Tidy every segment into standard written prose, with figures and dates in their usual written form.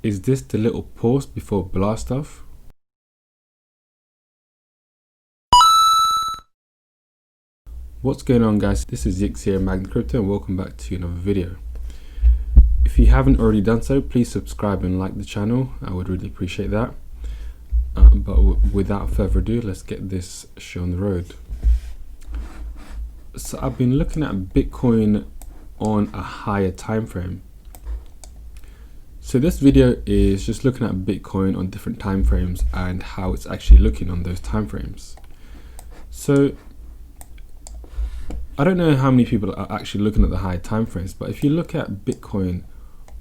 is this the little pause before blast off? What's going on, guys? This is Yix here, Magnet Crypto, and welcome back to another video. If you haven't already done so, please subscribe and like the channel. I would really appreciate that. But without further ado, let's get this show on the road. So I've been looking at Bitcoin on a higher time frame. So this video is just looking at Bitcoin on different time frames and how it's actually looking on those time frames. So I don't know how many people are actually looking at the higher time frames, but if you look at Bitcoin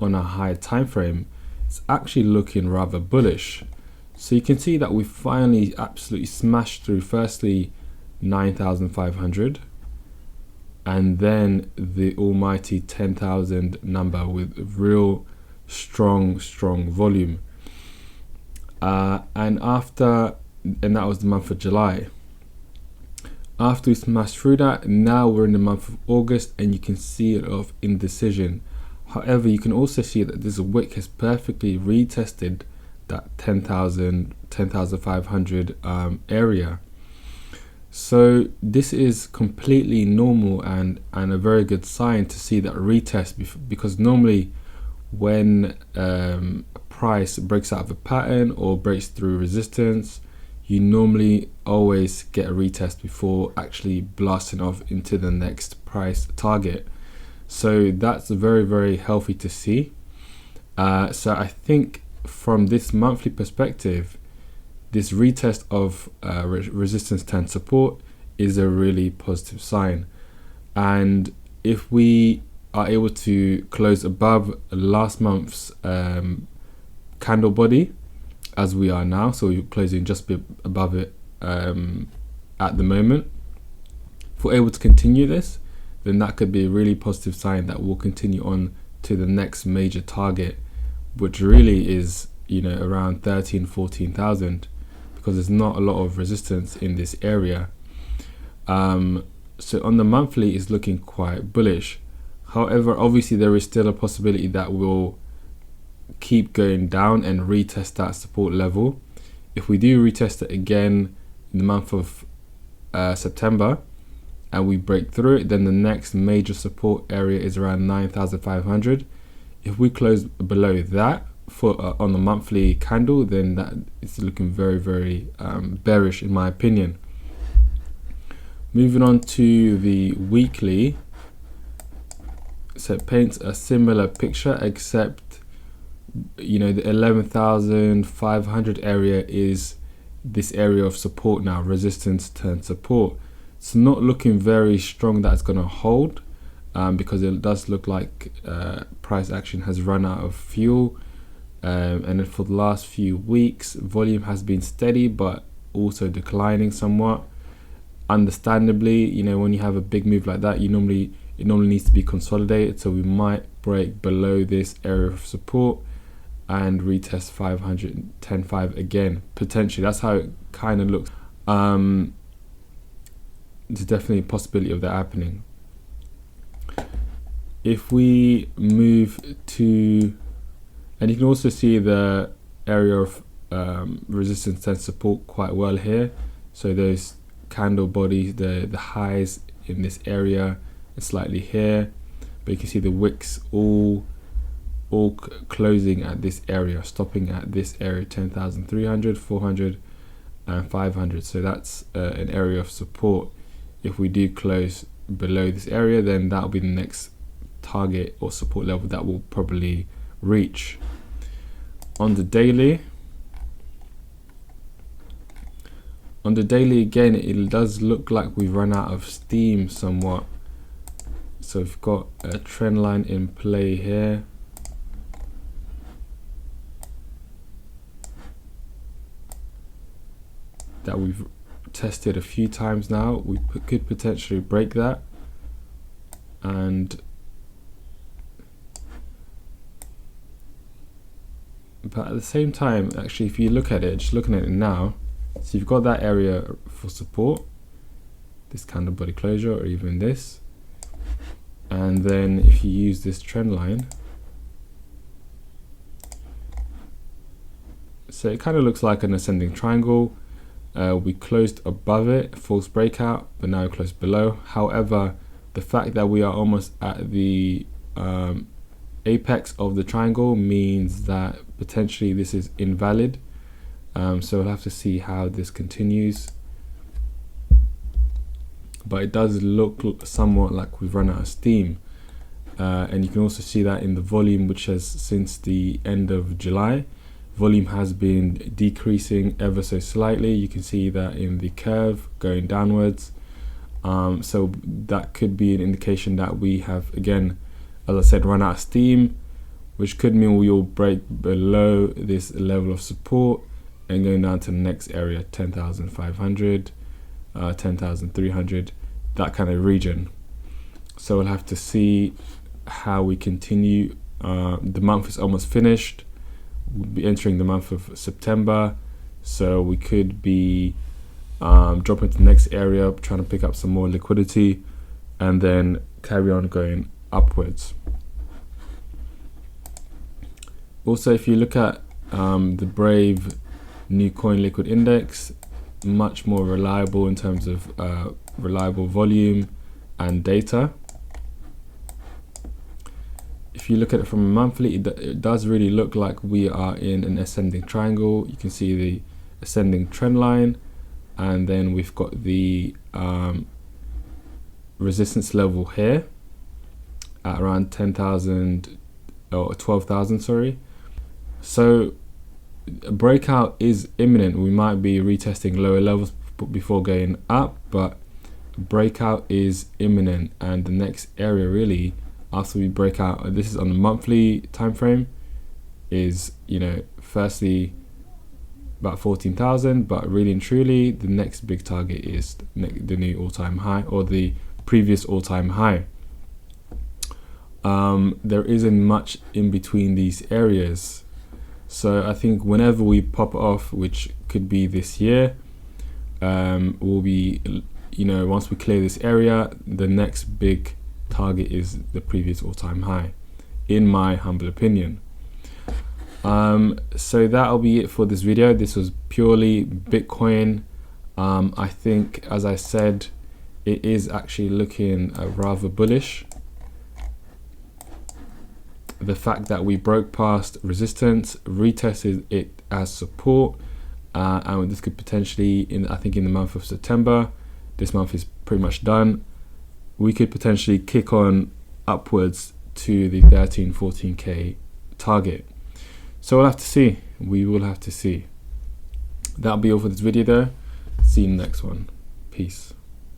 on a higher time frame, it's actually looking rather bullish. So you can see that we finally absolutely smashed through firstly 9,500 and then the almighty 10,000 number with real strong volume, and that was the month of July. After we smashed through that, now we're in the month of August, and you can see a lot of indecision. However, you can also see that this wick has perfectly retested that 10,500 area. So this is completely normal and a very good sign to see that retest, because normally when a price breaks out of a pattern or breaks through resistance, you normally always get a retest before actually blasting off into the next price target. So that's very healthy to see. So I think from this monthly perspective, this retest of resistance and support is a really positive sign. And if we are able to close above last month's candle body, as we are now, so we're closing just above it at the moment, if we're able to continue this, then that could be a really positive sign that we'll continue on to the next major target, which really is, you know, around 14,000, because there's not a lot of resistance in this area. So on the monthly is looking quite bullish. However, obviously there is still a possibility that we'll keep going down and retest that support level. If we do retest it again in the month of September and we break through it, then the next major support area is around 9,500. If we close below that for on the monthly candle, then that is looking very bearish in my opinion. Moving on to the weekly, so it paints a similar picture, except, you know, the 11,500 area is this area of support now, resistance turned support. It's not looking very strong that it's going to hold, because it does look like price action has run out of fuel, and then for the last few weeks volume has been steady but also declining somewhat. Understandably, you know, when you have a big move like that, it normally needs to be consolidated, so we might break below this area of support and retest 510.5 again, potentially. That's how it kind of looks. There's definitely a possibility of that happening. If we move to, and you can also see the area of resistance and support quite well here. So those candle bodies, the highs in this area and slightly here, but you can see the wicks all closing at this area, stopping at this area, 10,300, 400 and 500. So that's an area of support. If we do close below this area, then that'll be the next target or support level that we'll probably reach. On the daily again, it does look like we've run out of steam somewhat. So we've got a trend line in play here. That we've tested a few times now. We could potentially break that, but at the same time, actually, if you look at it, just looking at it now, so you've got that area for support, this candle body closure, or even this, and then if you use this trend line, So it kind of looks like an ascending triangle. We closed above it, false breakout, but now we closed below. However, the fact that we are almost at the apex of the triangle means that potentially this is invalid. So we'll have to see how this continues. But it does look somewhat like we've run out of steam. And you can also see that in the volume, which has since the end of July, volume has been decreasing ever so slightly. You can see that in the curve going downwards. So that could be an indication that we have, again, as I said, run out of steam, which could mean we will break below this level of support and going down to the next area, 10,500, 10,300, that kind of region. So we'll have to see how we continue. The month is almost finished. We'll be entering the month of September, so we could be dropping to the next area, trying to pick up some more liquidity, and then carry on going upwards. Also, if you look at the Brave New Coin Liquid Index, much more reliable in terms of reliable volume and data. If you look at it from a monthly, it does really look like we are in an ascending triangle. You can see the ascending trend line, and then we've got the resistance level here at around 10,000 or 12,000, sorry. So a breakout is imminent. We might be retesting lower levels before going up, but breakout is imminent, and the next area really after we break out, this is on the monthly time frame, is, you know, firstly about 14,000, but really and truly the next big target is the new all-time high, or the previous all-time high. There isn't much in between these areas, so I think whenever we pop off, which could be this year, we'll be, you know, once we clear this area, the next big target is the previous all-time high, in my humble opinion. So that'll be it for this video. This was purely Bitcoin. I think, as I said, it is actually looking rather bullish. The fact that we broke past resistance, retested it as support, and this could potentially, I think in the month of September, this month is pretty much done, we could potentially kick on upwards to the 13-14k target. So we'll have to see. We will have to see. That'll be all for this video though. See you in the next one. Peace.